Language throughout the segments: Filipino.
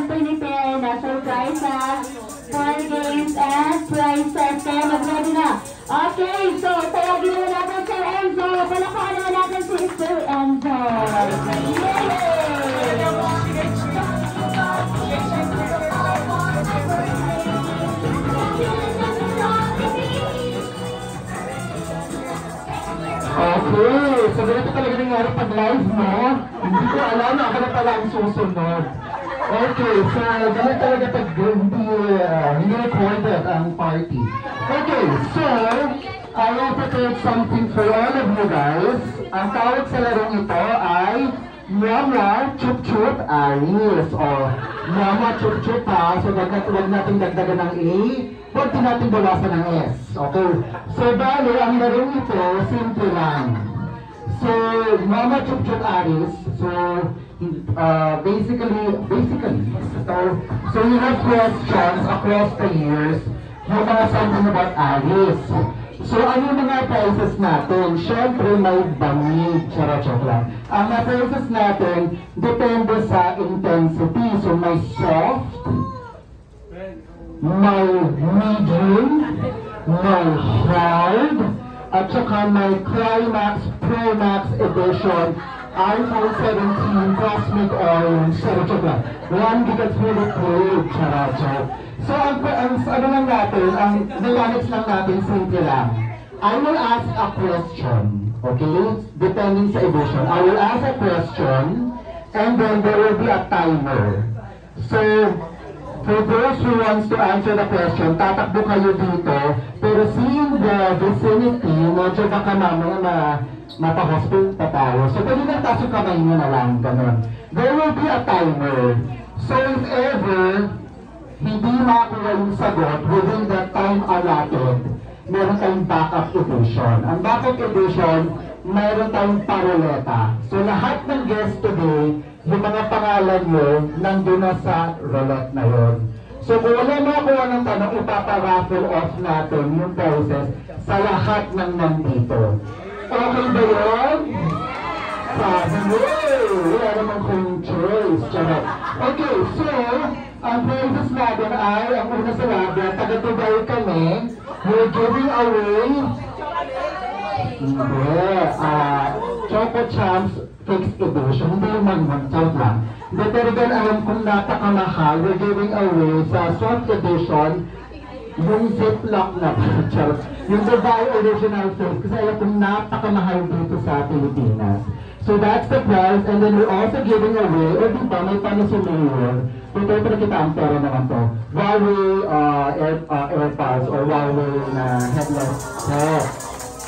and prepare na surprises, fun games, and prizes. Kaya mag-ready na. Okay, so tawagin na natin Sir Enzo. Palakpakan na natin si Sir Enzo. Okay, so ganito talaga nangyari pag live mo. Hindi ko alam na ako na pala ang susunod. Okay, so ganito talaga pag hindi recorded ang party. Okay, so I will prepare something for all of you guys. Ang tawag sa larong ito ay Mama Chup Chup Aris o Mama Chup Chup ha. So huwag natin dagdagan ng A, huwag din natin bawasan ng S. Okay, so bali ang larong ito, simple lang. So Mama Chup Chup Aris, so basically, so you have questions across the years, yung mga something about Aris. So ano yung mga prizes natin? Siyempre may bangig, charot lang. Ang mga prizes natin, depende sa intensity. So may soft, may medium, may hard, at saka may Climax Pro Max Edition iPhone 17 Cosmic Orange, charot lang. 1 gigabyte fully paid, charot. So, ang ano lang natin, ang mechanics lang natin, simple lang. I will ask a question, okay? Depending sa edition. I will ask a question, and then there will be a timer. So, for those who wants to answer the question, tatakbo kayo dito, pero seeing the vicinity, medyo baka mamaya mapa-hospital pa tayo. So, pwede lang taso kamay nyo na lang, ganun. There will be a timer. So, if ever, hindi makuha yung sagot within the time allotted, meron tayong backup edition. Ang backup edition, meron tayong paroleta. So lahat ng guests today, yung mga pangalan nyo, nandun na sa roulette na yun. So kung wala makuha ng tanong, ipaparaffle off natin yung prizes sa lahat ng nandito. Okay ba yun? Wala naman kong choice. Charot. Okay, so, ang prizes natin ay, ang una sa labi, taga-tubay kami, we're giving away, Choco Champs Fixed Edition, hindi yung mag-chow lang. Pero then, alam kong napakamahal, we're giving away sa soft edition, yung Ziploc na charot, yung Dubai Original Fix, kasi alam kong napakamahal dito sa Pilipinas. So that's the prize, and then we're also giving away, o diba, may paano si Mayor, ito para kita ang pera naman to, Huawei AirPods or Huawei na headless set.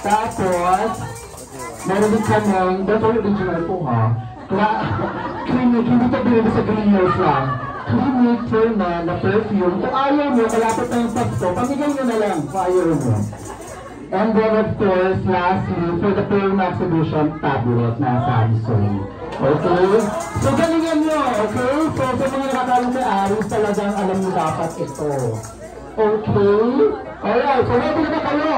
Tapos, meron din kaming, that's original po ha, Clinique, hindi ito bilhin sa Greeners lang, Clinique Fernan na perfume, kung ayaw mo, malapit na yung Pasko, pamigay nyo na lang kung ayaw mo. And then of course, lastly, for the Pro Max Edition tablet na Samsung. Okay? So galingan nyo, okay? So sa mga nakakalang may Aris, talagang alam nyo dapat ito. Okay? Alright, so ready na kayo?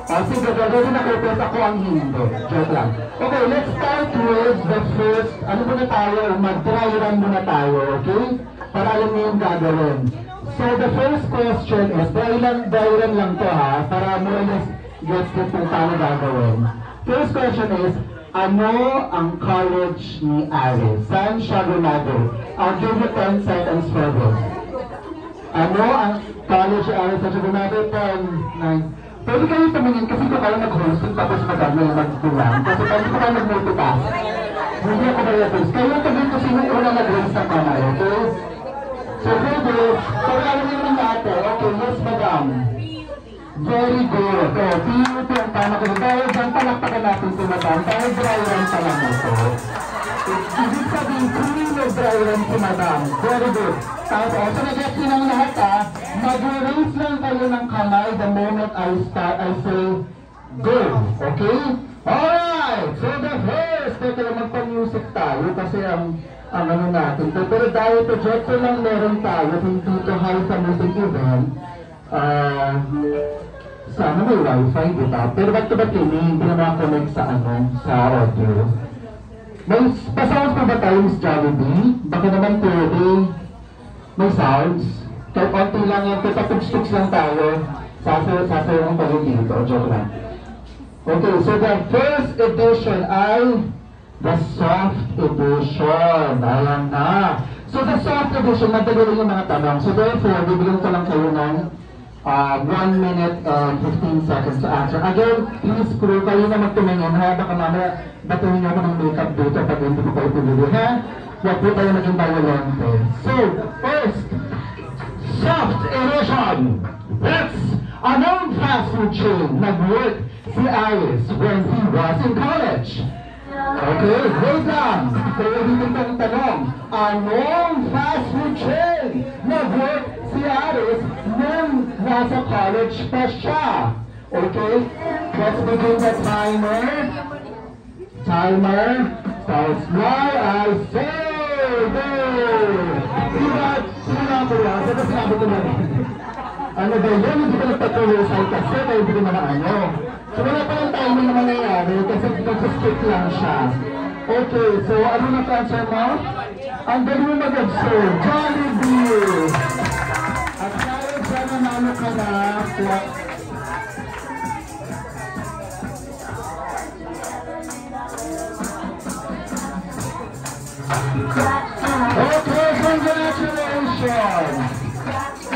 Sige, ready na kayo, pero ako ang hindi. Joke lang. Okay, let's start with the first, ano muna tayo, mag-dry run muna tayo, okay? Para alam nyo yung gagawin. So the first question is, dry run lang to ha, para mo gets ko kung paano gagawin. First question is, ano ang college ni Aris? Saan siya gumagawin? I'll give you 10 seconds for this. Ano ang college ni Aris? Saan siya gumagawin? 10, 9. Pwede kayo tumingin kasi ko kayo nag-hosting tapos mag-tulang. Kasi pwede ko kayo nag-multitask. Hindi ako mag-host. Kayo tumingin ko sino una nag-host ng kamay, okay? So for this, pag-alam nyo natin, okay, yes madam. Very good. So, PUP ang tama ko. Dahil dyan, palakpakan natin si madam. Dahil dry run pa lang ito. Ibig sabihin, clean na dry run si madam. Very good. Tapos, so nag-get nyo ng lahat ha. Mag-raise lang kayo ng kamay the moment I say go. Okay? Alright! So the first, ito magpa-music tayo kasi ang ano natin. Pero dahil projector lang meron tayo, hindi ito high sa music event, sana may wifi, diba? Pero ba't ito ba hindi na makakonect sa sa audio? May pa-sounds pa ba tayo, Miss Jollibee? Baka naman pwede. May sounds? Kahit konti lang yan, kahit tugs-tugs lang tayo. Sasayaw ang tayo dito. Joke lang. Okay, so the first edition ay the soft edition. Ayan na. So the soft edition, madali rin yung mga tanong. So therefore, bibigyan ko lang kayo ng 1 minute and 15 seconds to answer. Again, please crew, kayo na magtumingin ha. Baka mamaya batuhin niyo ako ng makeup dito pag hindi ko kayo pumili ha. Huwag po tayo maging violente. So, first, soft edition. That's a known fast food chain. Nag-work si Iris when he was in college. Okay, wait lang. So, ulitin ko ang tanong. A known fast food chain. Nag-work si Iris nung nasa college pa siya. Okay, let's begin the timer. Timer starts now. I say, go! Diba, sinabi ko yan? Diba sinabi ko na rin? Ano ba yun? Hindi ko nagpatuloy kasi tayo hindi ko naman ano. So wala pa yung timing na mangyayari kasi nag-skip lang siya. Okay, so ano na answer mo? Ang galing mo mag-observe. Jollibee! At dahil dyan nanalo ka na, okay, congratulations!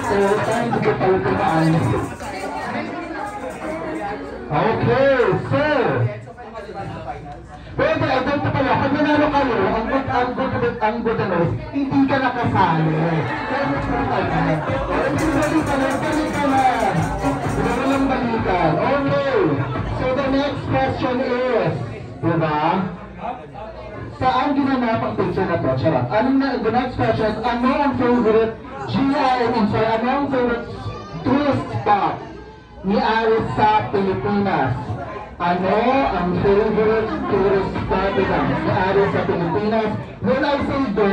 So, time to get out of the okay, sir! Pwede, ganito pala, pag nanalo kayo, ang good ano, hindi ka nakasali. Kaya mas tayo na. Hindi ka na, Hindi lang balikan. Okay, so the next question is, diba? Saan ginanap ang picture na to? Charot. The next question is, ano ang favorite ano ang favorite tourist spot ni Iris sa Pilipinas? Ano ang favorite tourist spot ni Iris sa Pilipinas? When I say go,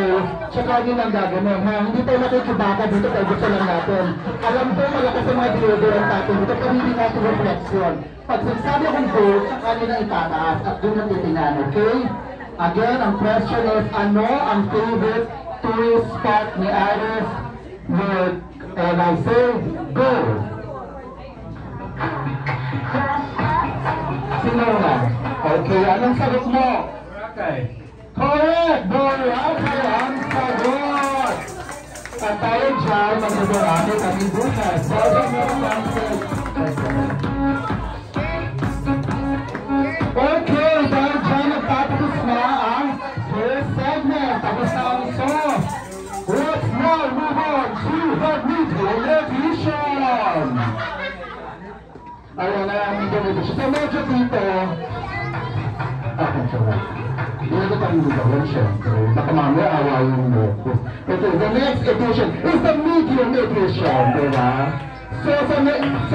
tsaka nyo lang gagawin, ha? Hindi tayo nakikibaka dito, tayo gusto lang natin. Alam ko, malakas ang mga deodorant natin dito, pero hindi natin reflection. Pag sinasabi akong go, tsaka nyo lang itataas at doon ang titingnan, okay? Again, ang question is, ano ang favorite tourist spot ni Iris? And I say, go! Sino na? Okay, anong sagot mo? Okay. Correct! Okay, ang sagot! At tayo dyan, magsabarami kami bukas. Okay, dahil dyan nagtatapos na ang first segment. Tapos na ang sauce. Let's now move on to the medium edition. Ayan na ang medium edition. So medyo dito, dito tayo gawin syempre. Baka mamaya awayin mo. Okay, the next edition is the medium edition, diba? So sa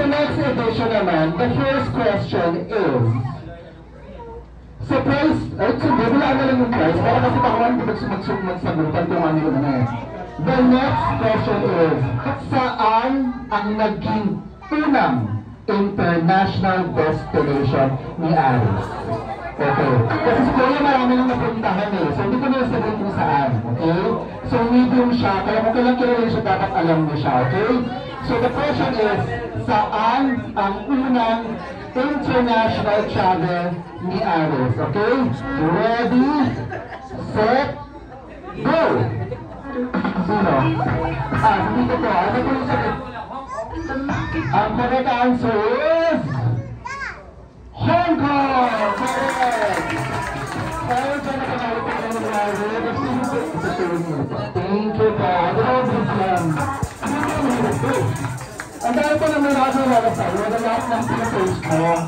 next edition naman, the first question is, sa price, wala na lang yung price, para kasi baka magsagutan kung ano yun na eh. The next question is, saan ang naging unang international destination ni Iris? Okay. Kasi siguro marami nang napuntahan eh. So hindi ko na sabihin kung saan. Okay? So medium siya, kaya kung kailang kilala siya, dapat alam mo siya. Okay? So the question is, saan ang unang international travel ni Iris? Okay? Ready, set, go! Sino? Hindi ko po. Ano po yung sagot? Ang correct answer is Hong Kong! Correct! Kaya dyan na kanalo po ng Iris. Thank you po. Ang dahil po naman ako wala sa'yo, wala lahat ng pinapost mo.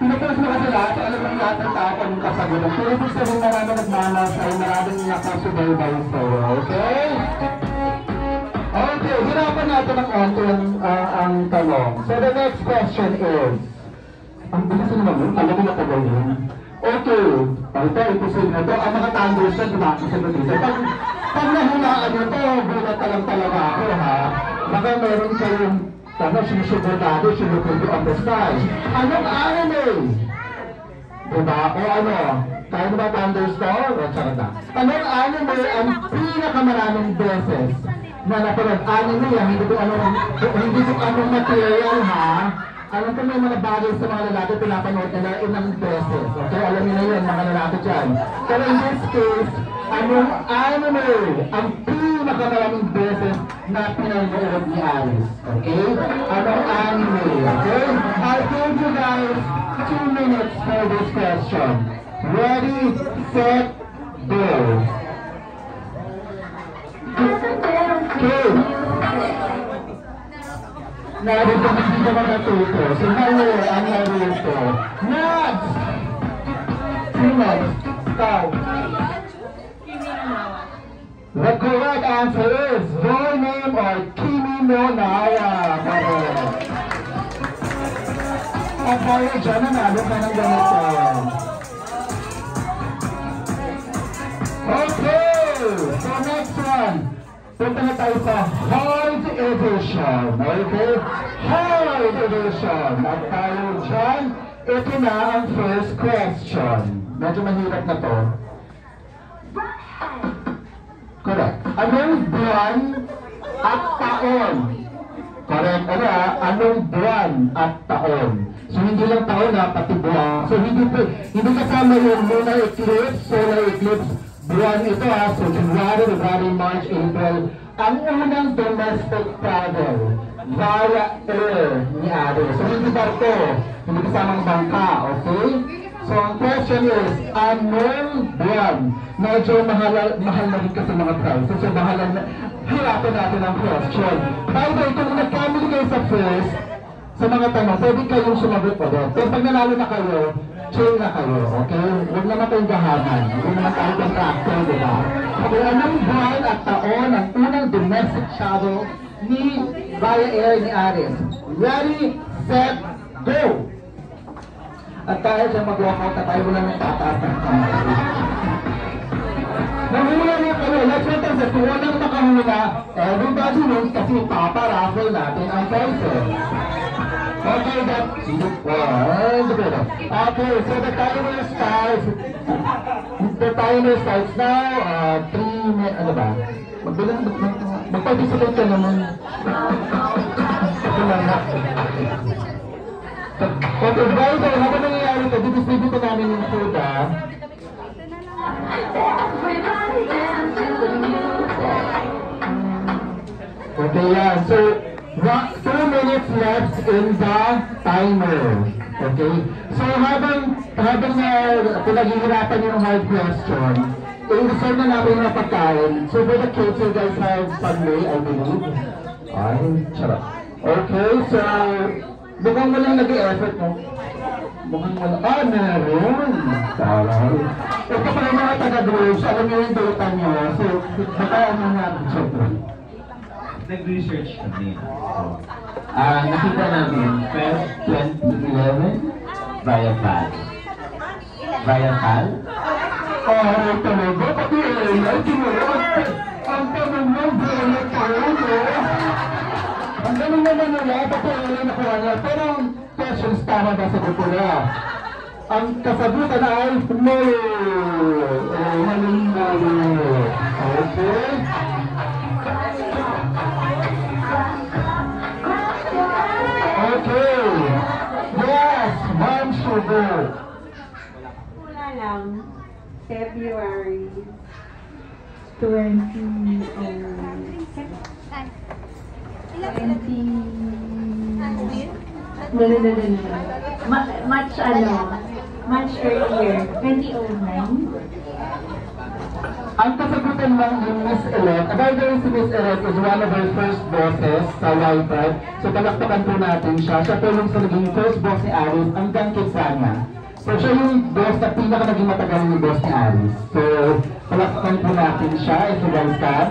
Pinapost mo kasi lahat, alam mo lahat ng tao kung kasagulan. So, ibig sabihin maraming nagmana sa'yo, maraming nakasubaybay sa'yo, okay? Okay, hirapan natin ng konti ang tanong. So, the next question is, ang bilis naman yun, alam mo na tagal yun. Okay, ito sila na ito, ang mga thunders na dumakisunod dito. Pag nahulaan nyo ito, bulat lang talaga ako ha. Baka meron kayong sinusuportado, sinupundo on the sky. Anong anime? Diba? O ano? Kaya mo ba thunderstorm? O, tsaka na. Anong anime ang pinakamaraming beses na napanood? Anime yan, hindi ko anong material ha. Alam ko may mga bagay sa mga lalaki pinapanood nila ilang beses. Okay, alam niyo na yun, mga lalaki dyan. Pero in this case, anong anime ang pinakamaraming beses na pinanood ni Alice? Okay? Anong anime? Okay? I'll give you guys 2 minutes for this question. Ready, set, go. Okay. Narito na dito mga tuto. So, ngayon ang narito. Next! Next. Ikaw. The correct answer is your name or Kimi no Naya. At tayo dyan, nanalo ka ng ganito. Okay! So next one. Punta na tayo sa hard edition. Okay? Hard edition. At tayo dyan, ito na ang first question. Medyo mahirap na to. Correct. Anong buwan at taon? Correct. Ano anong buwan at taon? So hindi lang taon pati buwan. So hindi kasama yung lunar eclipse, solar eclipse, buwan ito So January, February, March, April. Ang unang domestic travel via air ni Ari. So hindi barko, hindi kasamang bangka, okay? So ang question is, anong buwan? Medyo mahal na rin kasi mga prices. So hirapan natin ang question. By the way, kung nagkamali kayo sa first, sa mga tanong, pwede kayong sumagot pa doon. Pero pag nanalo na kayo, chill na kayo, okay? Huwag naman tayong gahanan. Huwag naman tayo contractor, di ba? Okay, anong buwan at taon ang unang domestic travel ni via air ni Aris? Ready, set, go! At tayo siya mag-walkout na tayo mula ng tataas ng kamay. Nahula niya kayo. Let's get us at walang makahula. Everybody wins kasi paparaffle natin ang prizes. Okay, that's one. Okay, so the timer starts. The timer starts now. 3 minutes. Ano ba? Mag-participate ka naman. Ito lang na. Okay, guys, habang nangyayari ito, didistribute namin yung food, Okay, yeah. So, 2 minutes left in the timer. Okay? So, habang pinaghihirapan yung hard question, i-reserve na namin yung pagkain. So, for the kids, you guys have Sunday, I believe. Ay, charot. Okay, so, mukhang walang nag-i-effort, no? Mukhang walang, meron! Taray. Ito pa yung mga taga-groups, alam nyo yung data nyo. So, baka ano nga, nag-research kami. Nakita namin, Feb 2011, via PAL. Via PAL? Talaga, pati ay tinurot. Ang tanong mo, brilliant tayo, no? Ang ganun naman nila, pati ay nakuha niya. Pero ang questions tama ba sa grupo nila? Ang kasagutan ay no. Maling-mali. Okay? Okay. Yes, Ma'am Sugar. Wala lang. February 20. Much earlier. 2009. Ang kasagutan lang yung Miss Elect. By the way, si Miss Elect is one of our first bosses sa YPride. So palakpakan po natin siya. Siya po yung sa naging first boss ni Aris, ang Kidsanya. So siya yung boss na pinaka naging matagal ni boss ni Aris. So palakpakan po natin siya, if you guys can.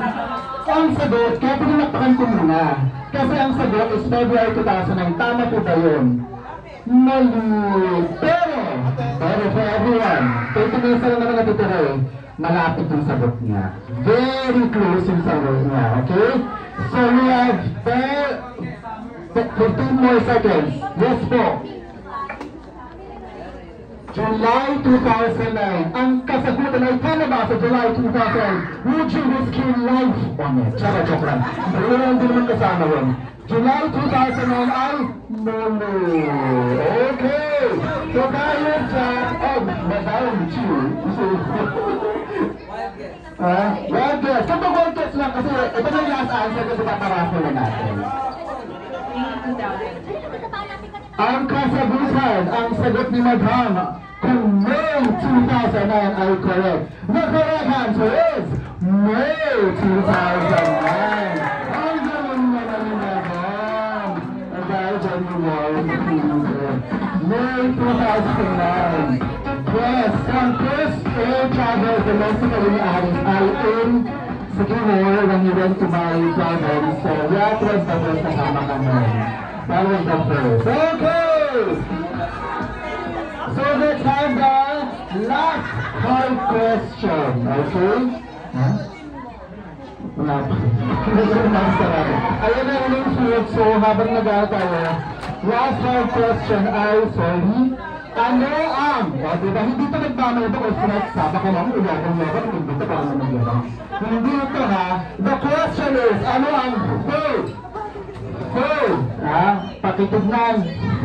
Ang sagot, kaya pinakpakan ko muna. Kasi ang sagot is February 2009. Tama po ba yun? Mali. Pero for everyone, 20 minutes lang naman natitira eh. Malapit yung sagot niya. Very close yung sagot niya, okay? So we have 15 more seconds. Yes po. July 2009. Ang kasagutan ay tama ba sa July 2000? Would you risk your life on it? Charot, joke lang. Pero hindi naman kasama yun. July 2009 ay no. Okay. So tayo sa... Oh, madami chill. Wild guess. Kung wild guess lang kasi ito na yung last answer kasi paparako na natin. Ang kasagutan, ang sagot ni Madam, kung May 2009 ay correct. The correct answer is May 2009. Ang galing naman ni Madam. Ang dahil dyan ni Warren. May 2009. Yes, ang first air travel domestically ni Aris ay in Sikihor when he went to my province. So that was the first kasama kami. That was the first. Okay! So let's have the last card question. Okay? Huh? Wala pa. Ayan na yung suot. So habang nag-tayo, last card question ay, sorry, ano ang, diba, hindi ito nagmamay ito kung snacks ha, baka lang ulitin mo, baka hindi ito para naman yun. Hindi ito ha, the question is, ano ang third, pakitignan,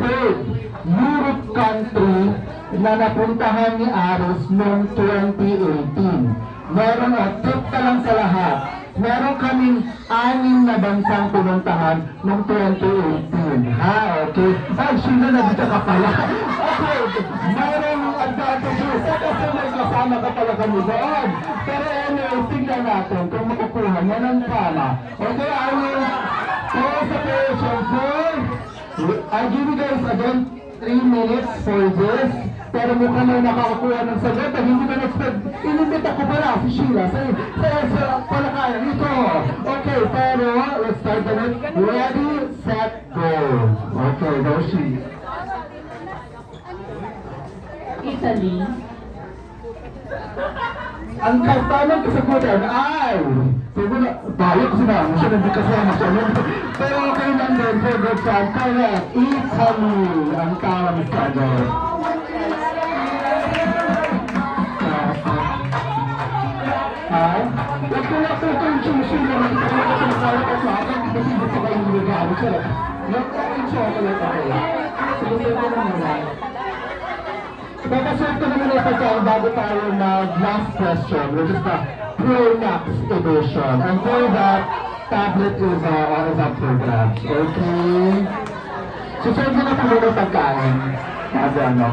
third Europe country na napuntahan ni Aris noong 2018. Meron tip ka lang sa lahat. Meron kaming 6 na bansang pinuntahan noong 2018. Ha, okay? Ay, Sheila, nandito ka pala. Okay, meron advantages. Kasi may kasama ka pala kami doon. Pero anyway, tignan natin kung makukuha. Yan ang tama. Okay, I will pause the question for... I'll give you guys again 3 minutes for this. Pero mukha na nakakakuha ng sagot at hindi ka na-expect. Inimbita ko pala si Sheila sa palakayan ito. Okay, pero let's start the next. Ready, set, go. Okay, go she. Italy. Ang tamang kasagutan ay siguro, tayo kasi na siya hindi kasama siya. Pero okay lang din, very good song. Correct, Italy ang tamang sagot. Huwag ko na po itong ching-ching na magkakita sa nakala ko sa akin, kasi hindi sa kayo nilagano sila. Yung chocolate ako. Sige ko na muna. Papasok ko naman ito tayo bago tayo mag-last question, which is the Pro Max edition. And for that, tablet is a program. Okay? So, saan ko na po muna pagkain? Sabi ano?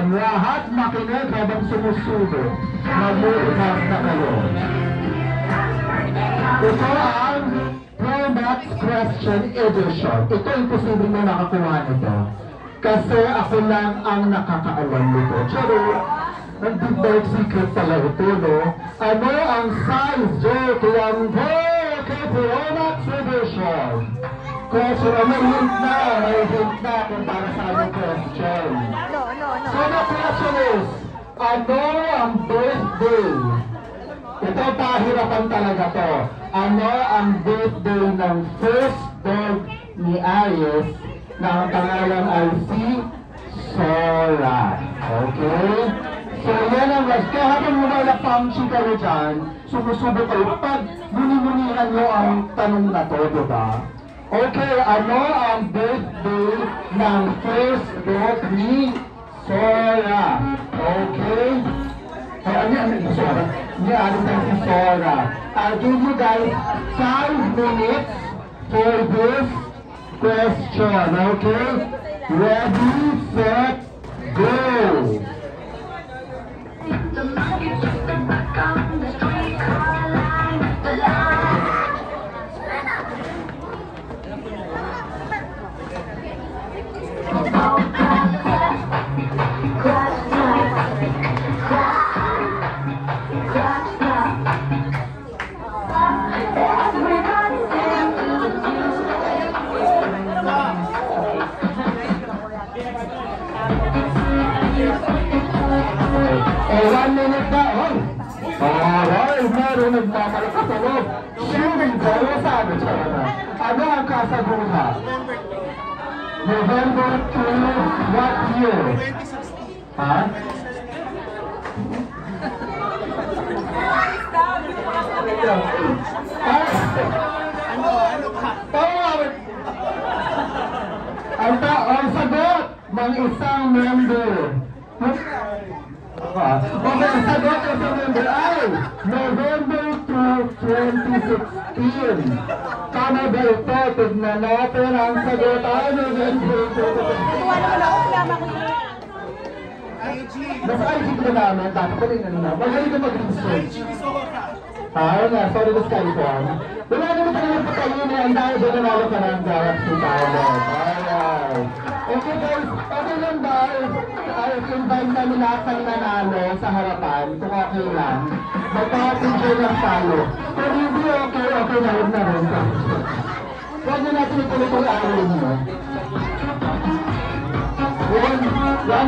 Lahat makinig habang sumusunod. Mag-uusap na kayo. Ito ang Pro Max Question Edition. Ito imposible mo nakakuha nito. Kasi ako lang ang nakakaalam nito. Pero, ang big dark secret pala ito, no? Ano ang size, Joe? Kayang okay, Pro Max Edition. Question, may hint na kung para sa anong question. So the question is, ano ang birthday? Ito pahirapan talaga to. Ano ang birthday ng first dog ni Aris na ang pangalan ay si Sora? Okay? So yan ang last. Kaya habang wala pang kayo dyan, sumusubo kayo. Pag muni-munihan nyo ang tanong na to, diba? Okay, ano ang birthday ng first dog ni Sora? Okay? Ay, ano Sora? Ano si Sora? I'll give you guys 5 minutes for this question, okay? Ready, set, go! Oh, 1 minute na, oh! Alright, meron nagmamalakas sa loob. Siyempre, dalawa sabi siya na. Ano ang kasaguhan? November 2, what year? Ha? Ang sagot ng isang member. Okay, ang sagot ng isang member ay November 2, 2016. Tama ba ito? Tignan natin ang sagot ay November 2. Nasa IG ko namin, dapat ko rin na. Magaling ka mag-research. Ayun nga, sorry to Skyphone. Wala naman pa naman patayin na ang dahil doon nanalo ka ng Galaxy Pilot. Alright. Okay guys, okay lang ba? I-invite namin lahat ng nanalo sa harapan, kung okay lang. Magpapapicture lang tayo. Pero hindi okay na rin na rin. Huwag na natin ituloy kung araw nyo. Yan.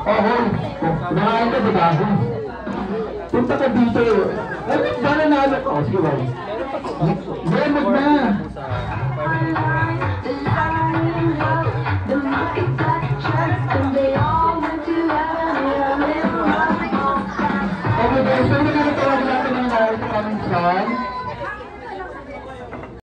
Oh, nakain ka diba? Punta ka dito. Ay, ba nanalo ka? Sige ba? Yan,